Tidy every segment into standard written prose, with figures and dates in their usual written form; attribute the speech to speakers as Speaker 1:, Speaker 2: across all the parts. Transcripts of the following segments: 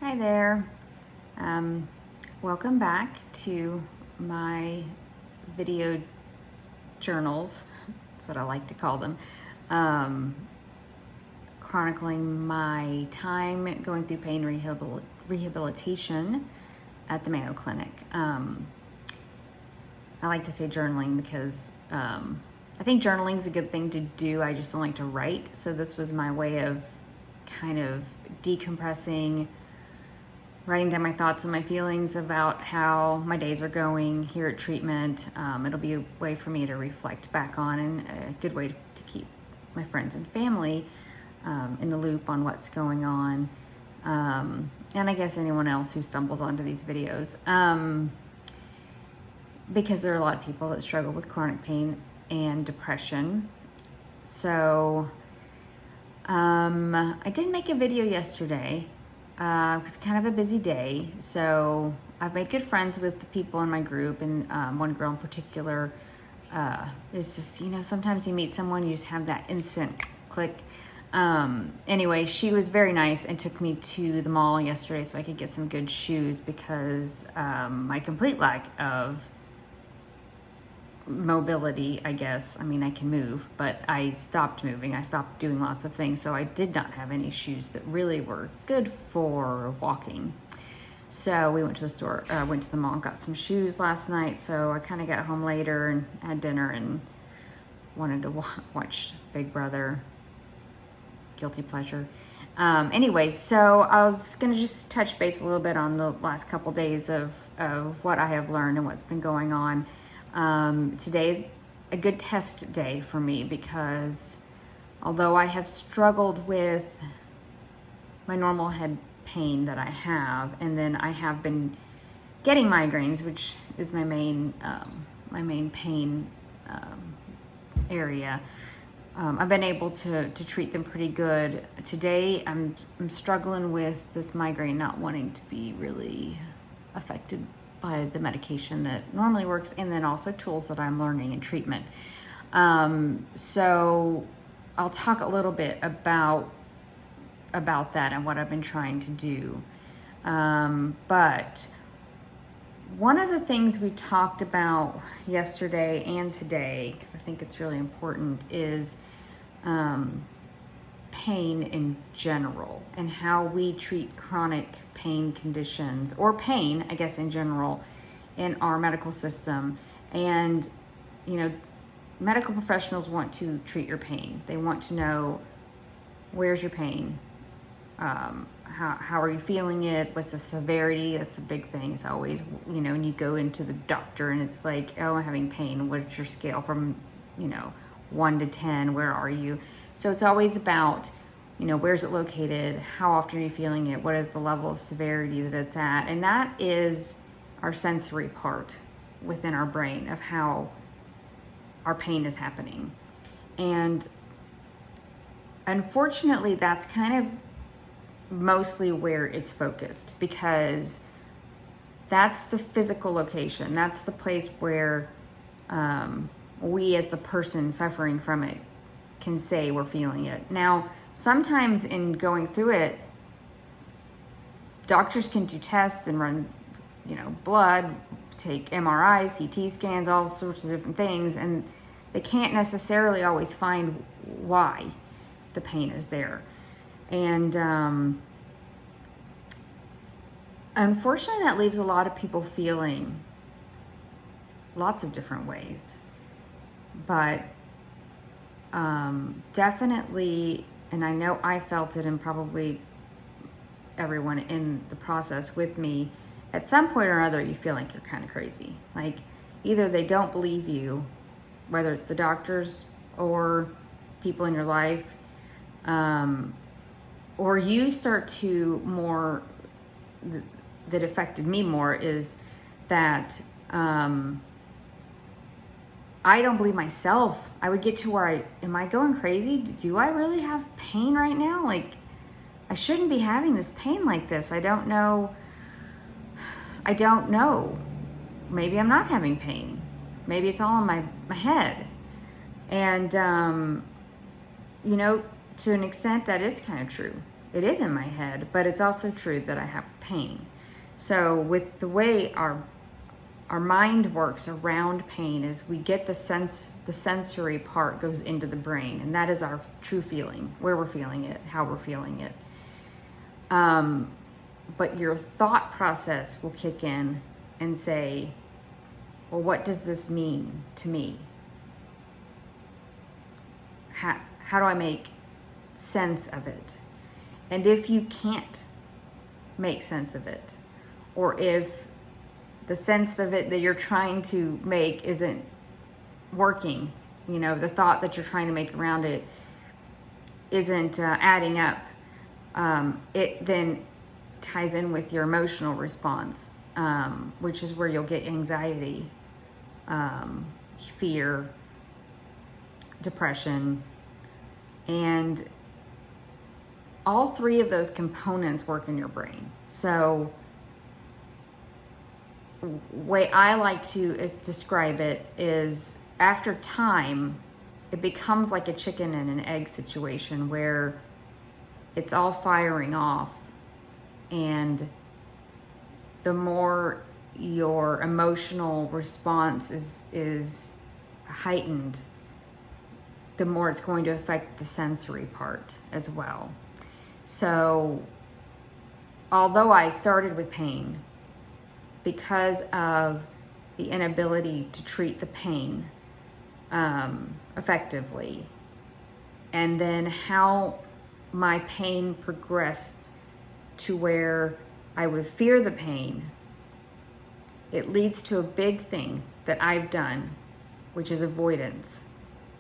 Speaker 1: Hi there. Welcome back to my video journals. That's what I like to call them. Chronicling my time going through pain rehabilitation at the Mayo Clinic. I like to say journaling because I think journaling is a good thing to do. I just don't like to write. So this was my way of kind of decompressing, writing down my thoughts and my feelings about how my days are going here at treatment. It'll be a way for me to reflect back on, and a good way to keep my friends and family in the loop on what's going on. And I guess anyone else who stumbles onto these videos. Because there are a lot of people that struggle with chronic pain and depression. So I did make a video yesterday. It was kind of a busy day, so I've made good friends with the people in my group, and one girl in particular is just, sometimes you meet someone, you just have that instant click. Anyway, she was very nice and took me to the mall yesterday so I could get some good shoes because my complete lack of mobility, I guess. I mean, I can move, but I stopped moving. I stopped doing lots of things, so I did not have any shoes that really were good for walking. So we went to the store, went to the mall and got some shoes last night, so I kind of got home later and had dinner and wanted to watch Big Brother. Guilty pleasure. Anyway, so I was going to just touch base a little bit on the last couple days of what I have learned and what's been going on. Today's a good test day for me because although I have struggled with my normal head pain that I have, and then I have been getting migraines, which is my main pain area. I've been able to treat them pretty good. Today I'm struggling with this migraine not wanting to be really affected by the medication that normally works, and then also tools that I'm learning in treatment. So I'll talk a little bit about that and what I've been trying to do. But one of the things we talked about yesterday and today, because I think it's really important, is pain in general and how we treat chronic pain conditions, or pain, I guess, in general in our medical system. And, medical professionals want to treat your pain. They want to know, where's your pain? How are you feeling it? What's the severity? That's a big thing. It's always, when you go into the doctor and it's like, oh, I'm having pain. What's your scale from, 1 to 10? Where are you? So it's always about, where's it located? How often are you feeling it? What is the level of severity that it's at? And that is our sensory part within our brain of how our pain is happening. And unfortunately, that's kind of mostly where it's focused, because that's the physical location. That's the place where we, as the person suffering from it, can say we're feeling it. Now, sometimes in going through it, doctors can do tests and run, blood, take MRIs, CT scans, all sorts of different things, and they can't necessarily always find why the pain is there. And unfortunately, that leaves a lot of people feeling lots of different ways. But definitely, and I know I felt it, and probably everyone in the process with me, at some point or another, you feel like you're kind of crazy. Like, either they don't believe you, whether it's the doctors or people in your life, or you start to more, that affected me more, is that I don't believe myself. I would get to where am I going crazy? Do I really have pain right now? Like, I shouldn't be having this pain like this. I don't know. Maybe I'm not having pain. Maybe it's all in my head. And, to an extent, that is kind of true. it is in my head, but it's also true that I have pain. So with the way our mind works around pain is we get the sensory part goes into the brain, and that is our true feeling, where we're feeling it, how we're feeling it. But your thought process will kick in and say, well, what does this mean to me? How do I make sense of it? And if you can't make sense of it, or if the sense of it that you're trying to make isn't working, the thought that you're trying to make around it isn't adding up, it then ties in with your emotional response, which is where you'll get anxiety, fear, depression, and all three of those components work in your brain. So way I like to describe it is, after time, it becomes like a chicken and an egg situation where it's all firing off, and the more your emotional response is heightened, the more it's going to affect the sensory part as well. So although I started with pain, because of the inability to treat the pain effectively, and then how my pain progressed to where I would fear the pain, it leads to a big thing that I've done, which is avoidance.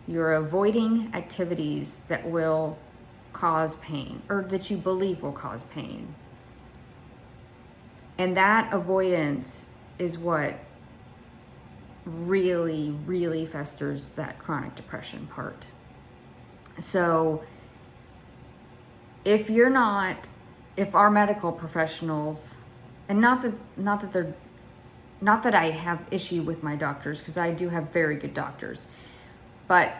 Speaker 1: You're avoiding activities that will cause pain, or that you believe will cause pain. And that avoidance is what really, really festers that chronic depression part. So if our medical professionals, and not that I have issue with my doctors, because I do have very good doctors, but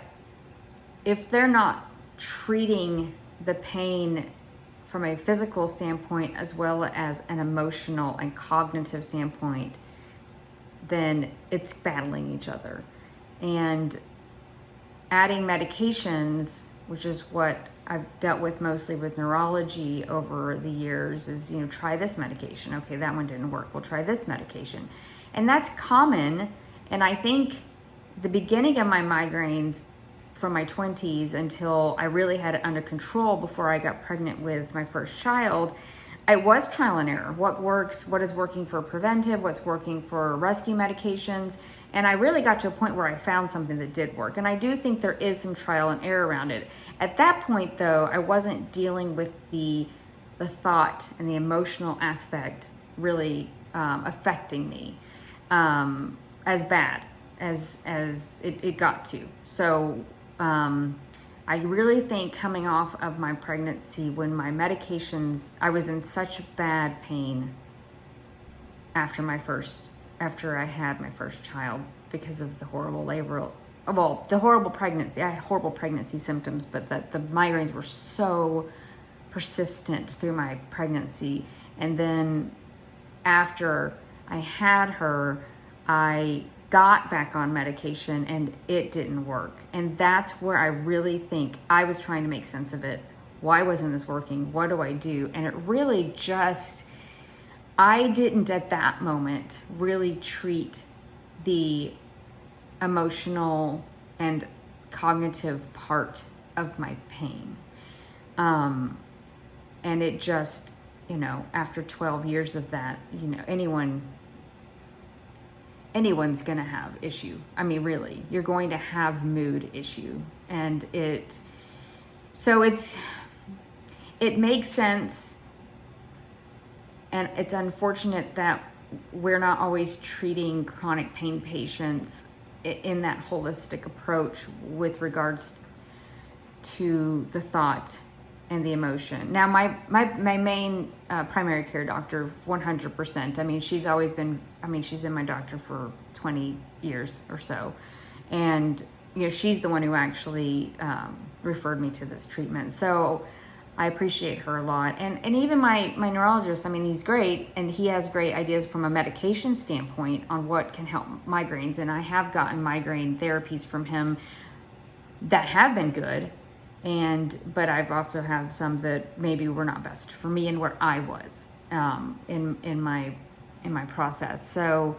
Speaker 1: if they're not treating the pain from a physical standpoint as well as an emotional and cognitive standpoint, then it's battling each other. And adding medications, which is what I've dealt with mostly with neurology over the years, is, try this medication. Okay, that one didn't work. We'll try this medication. And that's common. And I think the beginning of my migraines from my 20s until I really had it under control before I got pregnant with my first child, I was trial and error. What works, what is working for preventive, what's working for rescue medications. And I really got to a point where I found something that did work. And I do think there is some trial and error around it. At that point, though, I wasn't dealing with the thought and the emotional aspect really affecting me as bad as it got to. So I really think coming off of my pregnancy, when my medications, I was in such bad pain after I had my first child because of the horrible the horrible pregnancy. I had horrible pregnancy symptoms, but the migraines were so persistent through my pregnancy. And then after I had her, I got back on medication and it didn't work. And that's where I really think I was trying to make sense of it. Why wasn't this working? What do I do? And it really I didn't at that moment really treat the emotional and cognitive part of my pain. And it just, after 12 years of that, anyone's going to have issue. I mean, really, you're going to have mood issue. And it makes sense. And it's unfortunate that we're not always treating chronic pain patients in that holistic approach with regards to the thought and the emotion. Now, my main primary care doctor, 100%. I mean, she's been my doctor for 20 years or so. And, she's the one who actually referred me to this treatment. So I appreciate her a lot. And even my neurologist, I mean, he's great, and he has great ideas from a medication standpoint on what can help migraines. And I have gotten migraine therapies from him that have been good. But I've also have some that maybe were not best for me and where I was in my process. So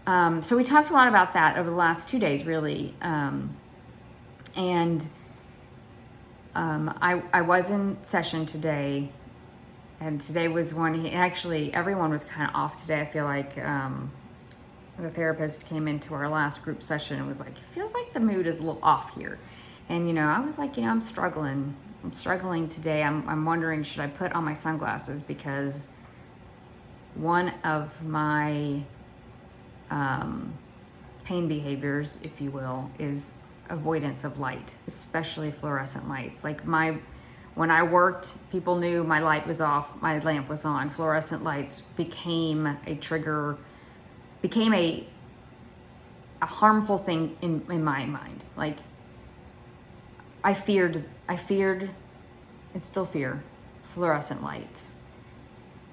Speaker 1: we talked a lot about that over the last 2 days, really. I was in session today, and today was one. Actually, everyone was kind of off today. I feel like the therapist came into our last group session and was like, "It feels like the mood is a little off here." And, I was like, I'm struggling today. I'm wondering, should I put on my sunglasses? Because one of my pain behaviors, if you will, is avoidance of light, especially fluorescent lights. Like when I worked, people knew my light was off, my lamp was on. Fluorescent lights became a trigger, became a harmful thing in my mind. Like, I feared and still fear fluorescent lights.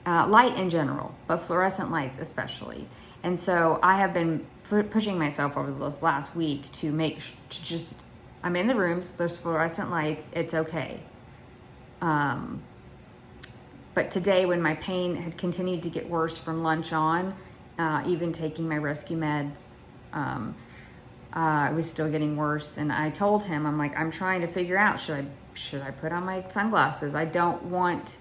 Speaker 1: Light in general, but fluorescent lights especially. And so I have been pushing myself over this last week to I'm in the rooms, there's fluorescent lights, it's okay. But today, when my pain had continued to get worse from lunch on, even taking my rescue meds, it was still getting worse. And I told him, I'm like, I'm trying to figure out, should I put on my sunglasses? I don't want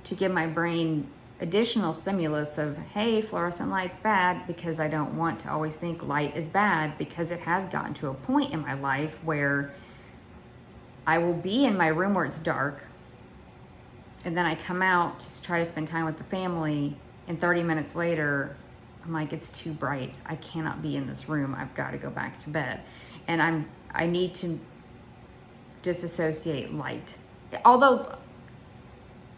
Speaker 1: to give my brain additional stimulus of, hey, fluorescent light's bad, because I don't want to always think light is bad, because it has gotten to a point in my life where I will be in my room where it's dark, and then I come out to try to spend time with the family, and 30 minutes later, I'm like, it's too bright. I cannot be in this room. I've got to go back to bed. And I need to disassociate light. Although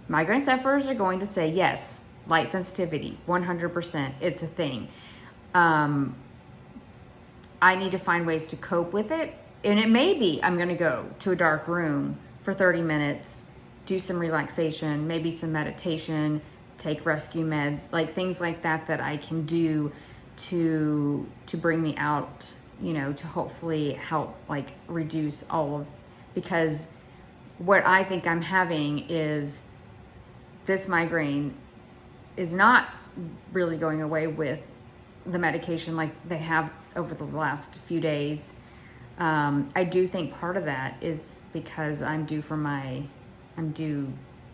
Speaker 1: migraine sufferers are going to say, yes, light sensitivity, 100%, it's a thing. I need to find ways to cope with it. And it may be I'm going to go to a dark room for 30 minutes, do some relaxation, maybe some meditation, take rescue meds, like things like that I can do to bring me out, to hopefully help like reduce because what I think I'm having is this migraine is not really going away with the medication like they have over the last few days. I do think part of that is because I'm due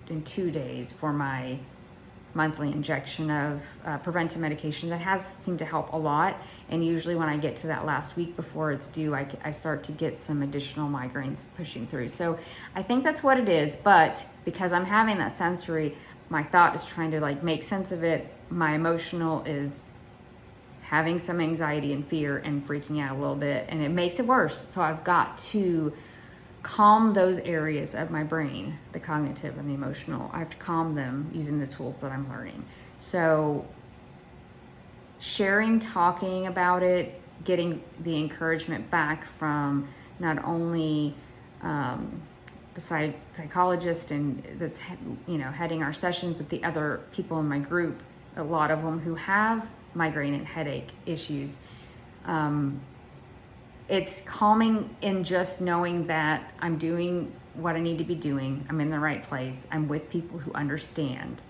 Speaker 1: in 2 days for my monthly injection of preventive medication that has seemed to help a lot. And usually when I get to that last week before it's due, I start to get some additional migraines pushing through. So I think that's what it is. But because I'm having that sensory, my thought is trying to like make sense of it. My emotional is having some anxiety and fear and freaking out a little bit, and it makes it worse. So I've got to calm those areas of my brain, the cognitive and the emotional. I have to calm them using the tools that I'm learning. So sharing, talking about it, getting the encouragement back from not only the psychologist and that's heading our sessions, but the other people in my group, a lot of them who have migraine and headache issues. It's calming in just knowing that I'm doing what I need to be doing. I'm in the right place. I'm with people who understand,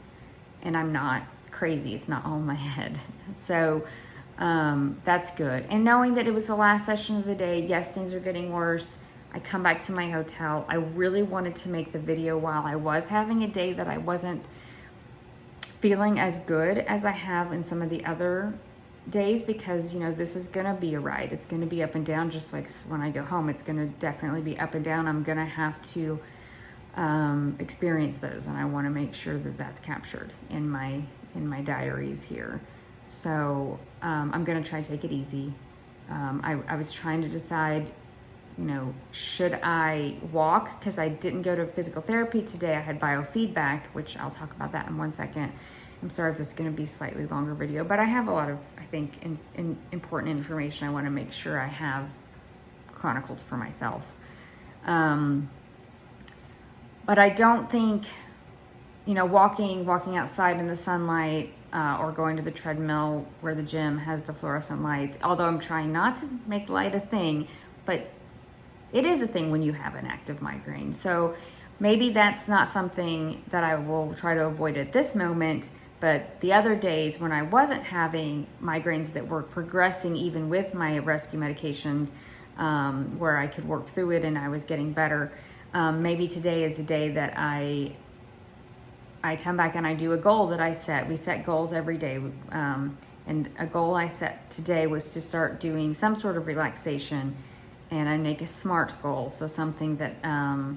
Speaker 1: and I'm not crazy. It's not all in my head. So that's good. And knowing that it was the last session of the day, yes, things are getting worse. I come back to my hotel. I really wanted to make the video while I was having a day that I wasn't feeling as good as I have in some of the other days, because this is gonna be a ride. It's gonna be up and down, just like when I go home. It's gonna definitely be up and down. I'm gonna have to experience those, and I want to make sure that that's captured in my diaries here. So I'm gonna try to take it easy. I was trying to decide, should I walk, because I didn't go to physical therapy today. I had biofeedback, which I'll talk about that in 1 second. I'm sorry if this is going to be a slightly longer video, but I have a lot of, I think, important information I want to make sure I have chronicled for myself. But I don't think, walking outside in the sunlight, or going to the treadmill where the gym has the fluorescent lights, although I'm trying not to make light a thing, but it is a thing when you have an active migraine. So maybe that's not something that I will try to avoid at this moment, but the other days when I wasn't having migraines that were progressing even with my rescue medications, where I could work through it and I was getting better, maybe today is the day that I come back and I do a goal that I set. We set goals every day. And a goal I set today was to start doing some sort of relaxation, and I make a SMART goal. So something that, I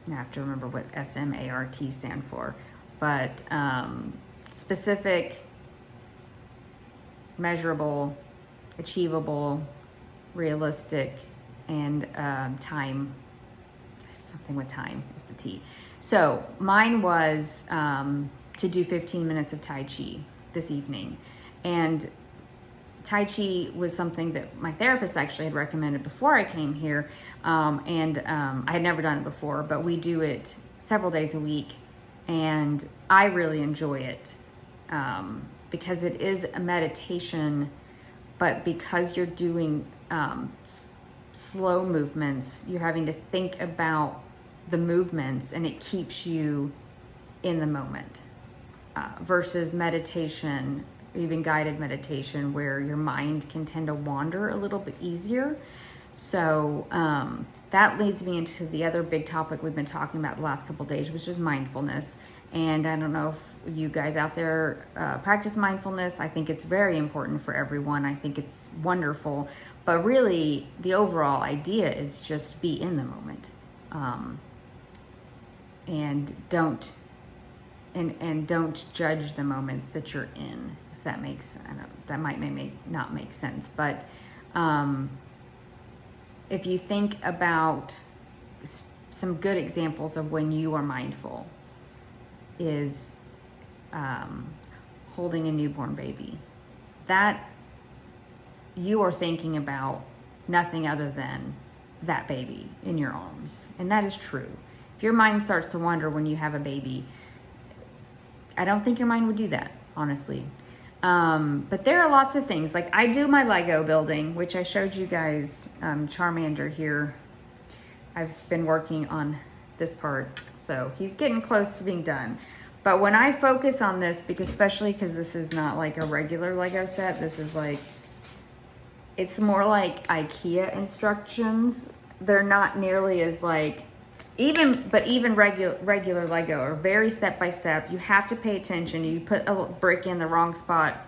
Speaker 1: have to remember what SMART stand for, but specific, measurable, achievable, realistic, and time, something with time is the T. So mine was to do 15 minutes of Tai Chi this evening. And Tai Chi was something that my therapist actually had recommended before I came here. I had never done it before, but we do it several days a week. And I really enjoy it because it is a meditation, but because you're doing slow movements, you're having to think about the movements, and it keeps you in the moment, versus meditation, even guided meditation, where your mind can tend to wander a little bit easier. So that leads me into the other big topic we've been talking about the last couple of days, which is mindfulness. And I don't know if you guys out there practice mindfulness. I think it's very important for everyone. I think it's wonderful, but really the overall idea is just be in the moment. And don't judge the moments that you're in, if that makes, I know that might not make sense, but if you think about some good examples of when you are mindful, is holding a newborn baby, that you are thinking about nothing other than that baby in your arms. And that is true. If your mind starts to wander when you have a baby, I don't think your mind would do that, honestly. But there are lots of things. Like I do my Lego building, which I showed you guys, Charmander here. I've been working on this part, so he's getting close to being done. But when I focus on this, especially because this is not like a regular Lego set, this is like, it's more like IKEA instructions. They're not nearly as like, even regular Lego are very step by step. You have to pay attention. You put a brick in the wrong spot,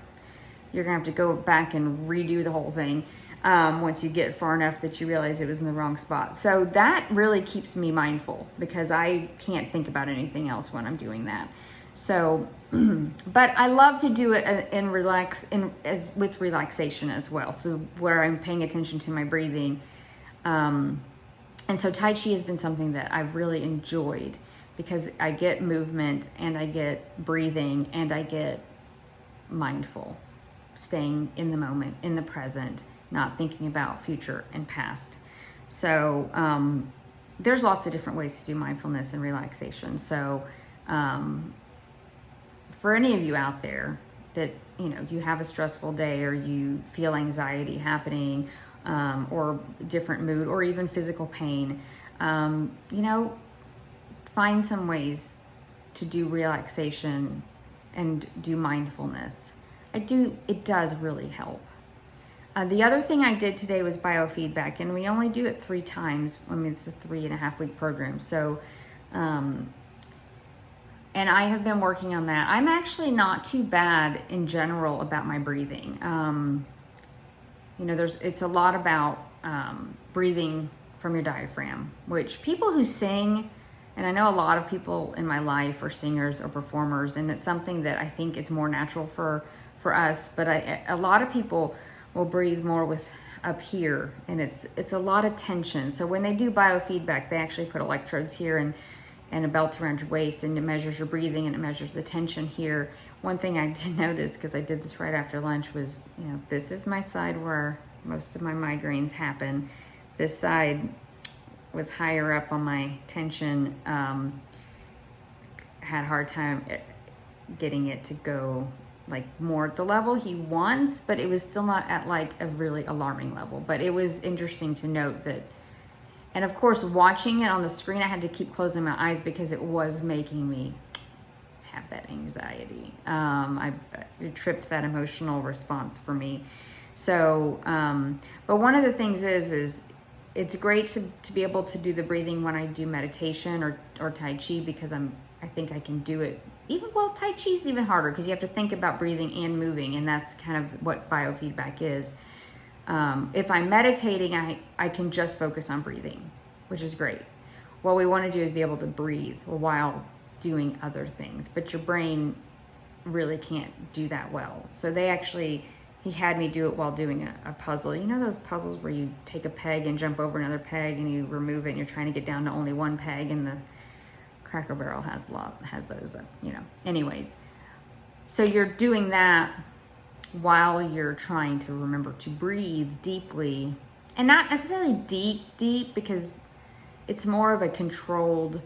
Speaker 1: you're gonna have to go back and redo the whole thing once you get far enough that you realize it was in the wrong spot. So that really keeps me mindful because I can't think about anything else when I'm doing that. So, but I love to do it with relaxation as well. So where I'm paying attention to my breathing. And so Tai Chi has been something that I've really enjoyed because I get movement and I get breathing and I get mindful, staying in the moment, in the present, not thinking about future and past. So there's lots of different ways to do mindfulness and relaxation. So for any of you out there that, you have a stressful day or you feel anxiety happening, or different mood or even physical pain, find some ways to do relaxation and do mindfulness. It does really help. The other thing I did today was biofeedback, and we only do it 3 times. I mean, it's a 3.5-week program. So, and I have been working on that. I'm actually not too bad in general about my breathing. It's a lot about breathing from your diaphragm, which people who sing, and I know a lot of people in my life are singers or performers, and it's something that I think it's more natural for us, but a lot of people will breathe more with up here, and it's a lot of tension. So when they do biofeedback, they actually put electrodes here and a belt around your waist, and it measures your breathing and it measures the tension here. One thing I did notice, because I did this right after lunch, was, this is my side where most of my migraines happen. This side was higher up on my tension, had a hard time getting it to go like more at the level he wants, but it was still not at like a really alarming level. But it was interesting to note that, and of course watching it on the screen, I had to keep closing my eyes because it was making me have that anxiety. It tripped that emotional response for me. So, but one of the things is it's great to be able to do the breathing when I do meditation or Tai Chi, because I think I can do it. Tai Chi is even harder because you have to think about breathing and moving, and that's kind of what biofeedback is. If I'm meditating, I can just focus on breathing, which is great. What we want to do is be able to breathe while doing other things, but your brain really can't do that well. So he had me do it while doing a puzzle. You know those puzzles where you take a peg and jump over another peg and you remove it and you're trying to get down to only one peg, and the Cracker Barrel has those, Anyways, so you're doing that while you're trying to remember to breathe deeply, and not necessarily deep, because it's more of a controlled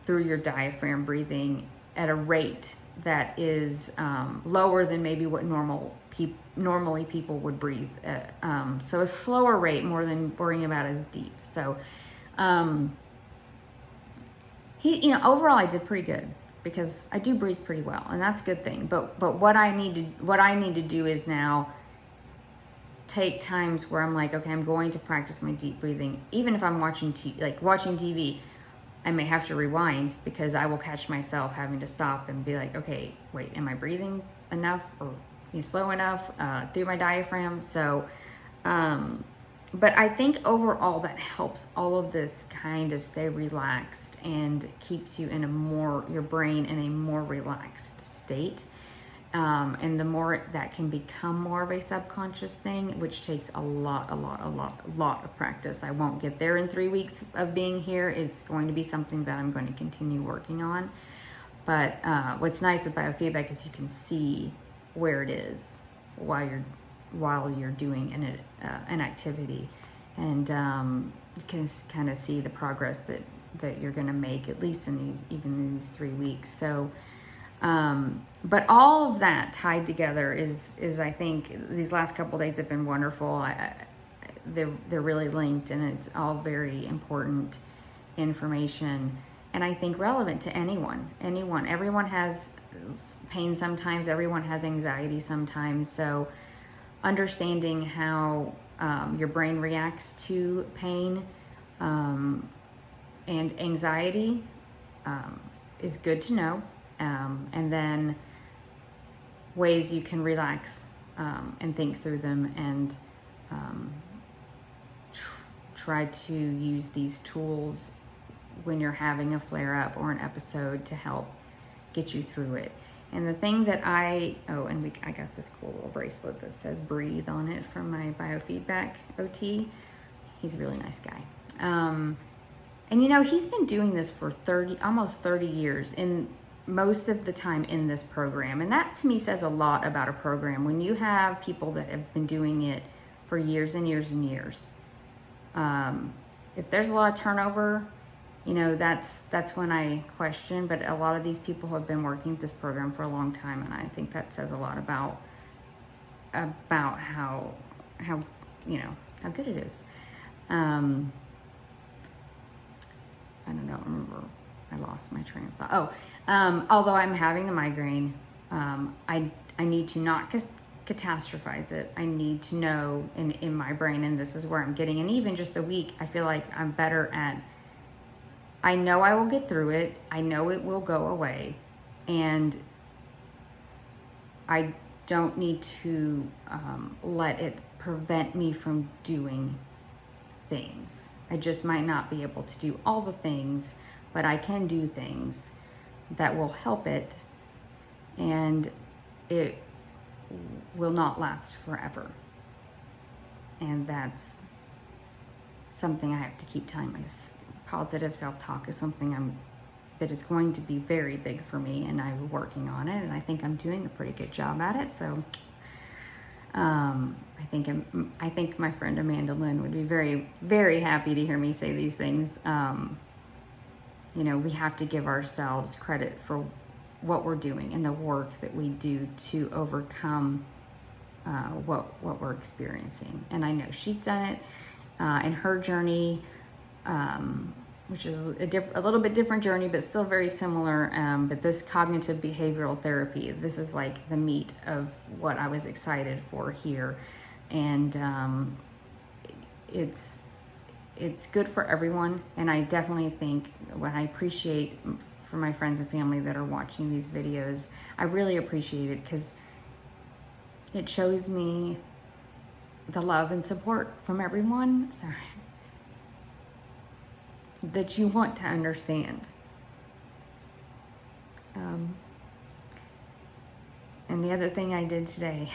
Speaker 1: through your diaphragm breathing at a rate that is lower than maybe what normally people would breathe at. So a slower rate, more than worrying about as deep. So overall I did pretty good because I do breathe pretty well, and that's a good thing. But what I need to do is now take times where I'm like, okay, I'm going to practice my deep breathing. Even if I'm watching TV, I may have to rewind because I will catch myself having to stop and be like, okay, wait, am I breathing enough or slow enough through my diaphragm? So, but I think overall that helps all of this kind of stay relaxed and keeps you your brain in a more relaxed state. And the more that can become more of a subconscious thing, which takes a lot of practice. I won't get there in 3 weeks of being here. It's going to be something that I'm going to continue working on. But what's nice with biofeedback is you can see where it is while you're doing an activity, and you can kind of see the progress that you're going to make, at least in these 3 weeks. So. But all of that tied together is I think these last couple of days have been wonderful. They're really linked, and it's all very important information, and I think relevant to anyone. Everyone has pain sometimes. Everyone has anxiety sometimes. So understanding how your brain reacts to pain and anxiety is good to know. And then ways you can relax and think through them, and try to use these tools when you're having a flare-up or an episode to help get you through it. And the thing that I got this cool little bracelet that says breathe on it from my biofeedback OT. He's a really nice guy. And he's been doing this for almost 30 years, in most of the time in this program. And that to me says a lot about a program. When you have people that have been doing it for years and years and years, if there's a lot of turnover, that's when I question. But a lot of these people have been working this program for a long time, and I think that says a lot about how good it is. I don't remember. I lost my train of thought. Although I'm having the migraine, I need to not catastrophize it. I need to know in my brain, and this is where I'm getting, and even just a week, I feel like I'm better at, I know I will get through it. I know it will go away, and I don't need to let it prevent me from doing things. I just might not be able to do all the things, but I can do things that will help it, and it will not last forever. And that's something I have to keep telling myself. Positive self-talk is something that is going to be very big for me, and I'm working on it, and I think I'm doing a pretty good job at it. So I think my friend Amanda Lynn would be very, very happy to hear me say these things. You know, we have to give ourselves credit for what we're doing and the work that we do to overcome what we're experiencing. And I know she's done it in her journey, which is a little bit different journey, but still very similar. But this cognitive behavioral therapy, this is like the meat of what I was excited for here. And it's good for everyone. And I definitely think what I appreciate for my friends and family that are watching these videos, I really appreciate it because it shows me the love and support from everyone. Sorry. That you want to understand. And the other thing I did today,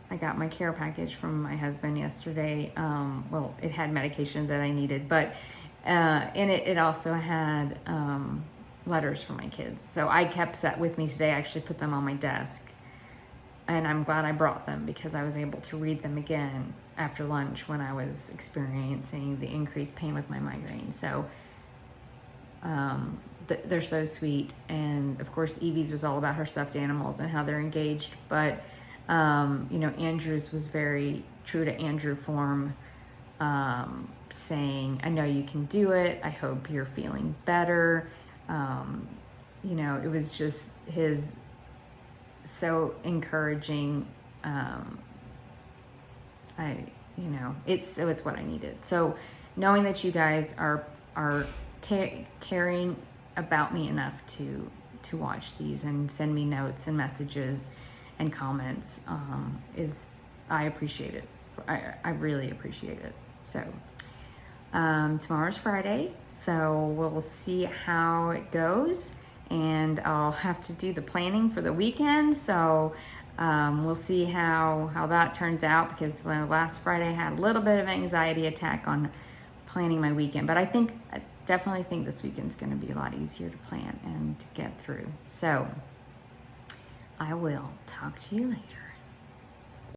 Speaker 1: I got my care package from my husband yesterday. Well, it had medication that I needed, but in it also had letters for my kids. So I kept that with me today. I actually put them on my desk. And I'm glad I brought them because I was able to read them again after lunch when I was experiencing the increased pain with my migraine. So they're so sweet. And of course, Evie's was all about her stuffed animals and how they're engaged. But, you know, Andrew's was very true to Andrew form, saying, I know you can do it. I hope you're feeling better. You know, it was just his so encouraging. You know, it's what I needed. So knowing that you guys are caring about me enough to watch these and send me notes and messages and comments, I appreciate it. I really appreciate it. So tomorrow's Friday, so we'll see how it goes. And I'll have to do the planning for the weekend. So we'll see how that turns out, because last Friday I had a little bit of anxiety attack on planning my weekend. But I definitely think this weekend's going to be a lot easier to plan and to get through. So I will talk to you later.